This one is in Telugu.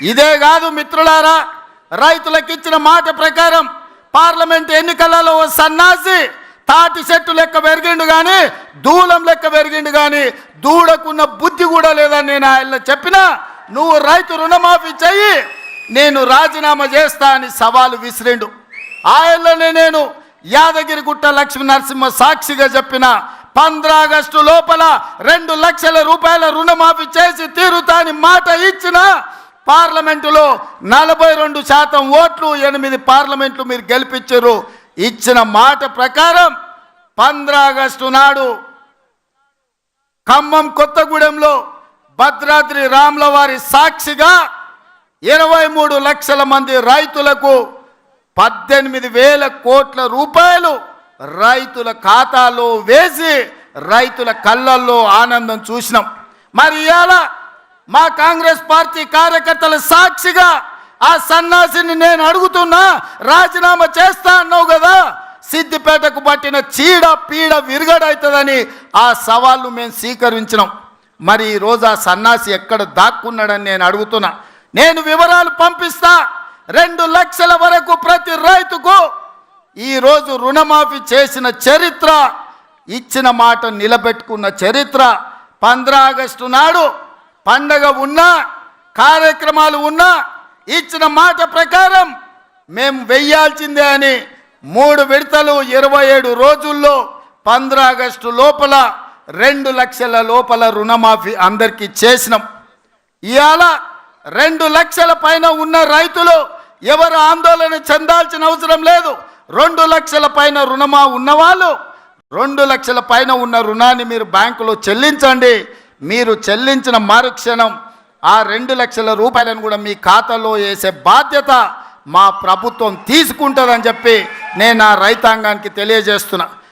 ఇదే కాదు మిత్రులారా, రైతులకు ఇచ్చిన మాట ప్రకారం పార్లమెంట్ ఎన్నికలలో ఓ సన్నాసి తాటి చెట్టు లెక్క పెరిగిండు కానీ దూలం లెక్క పెరిగిండు కానీ దూడకున్న బుద్ధి కూడా లేదని నేను ఆయన చెప్పినా, నువ్వు రైతు రుణమాఫీ చెయ్యి, నేను రాజీనామా చేస్తా అని సవాలు విసిరిండు. ఆయనలోనే నేను యాదగిరిగుట్ట లక్ష్మీ నరసింహ సాక్షిగా చెప్పిన 15 ఆగస్టు లోపల 2 లక్షల రూపాయల రుణమాఫీ చేసి తీరుతా అని మాట ఇచ్చిన పార్లమెంటులో 42% ఓట్లు, 8 పార్లమెంట్లు మీరు గెలిపించారు. ఇచ్చిన మాట ప్రకారం 15 ఆగస్టు నాడు ఖమ్మం కొత్తగూడెంలో భద్రాద్రి రాముల వారి సాక్షిగా 23 లక్షల మంది రైతులకు 18,000 కోట్ల రూపాయలు రైతుల ఖాతాలో వేసి రైతుల కళ్ళల్లో ఆనందం చూసినాం. మరి ఇవాళ మా కాంగ్రెస్ పార్టీ కార్యకర్తల సాక్షిగా ఆ సన్నాసిని నేను అడుగుతున్నా, రాజీనామా చేస్తా అన్నావు కదా, సిద్దిపేటకు పట్టిన చీడ పీడ విరుగడవుతుందని ఆ సవాళ్ళు మేము స్వీకరించినాం. మరి ఈరోజు ఆ సన్నాసి ఎక్కడ దాక్కున్నాడని నేను అడుగుతున్నా. నేను వివరాలు పంపిస్తా. 2 లక్షల వరకు ప్రతి రైతుకు ఈరోజు రుణమాఫీ చేసిన చరిత్ర, ఇచ్చిన మాట నిలబెట్టుకున్న చరిత్ర. 15 ఆగస్టు నాడు పండగ ఉన్నా, కార్యక్రమాలు ఉన్నా, ఇచ్చిన మాట ప్రకారం మేము వెయ్యాల్సిందే అని 3 విడతలు 27 రోజుల్లో 15 ఆగస్టు లోపల 2 లక్షల లోపల రుణమాఫీ అందరికీ చేసినాం. ఇవాళ 2 లక్షల పైన ఉన్న రైతులు ఎవరు ఆందోళన చెందాల్సిన అవసరం లేదు. 2 లక్షల పైన రుణమా ఉన్నవాళ్ళు 2 లక్షల పైన ఉన్న రుణాన్ని మీరు బ్యాంకులో చెల్లించండి. మీరు చెల్లించిన మరుక్షణం ఆ 2 లక్షల రూపాయలను కూడా మీ ఖాతాలో వేసే బాధ్యత మా ప్రభుత్వం తీసుకుంటుందని చెప్పి నేను ఆ రైతాంగానికి తెలియజేస్తున్నా.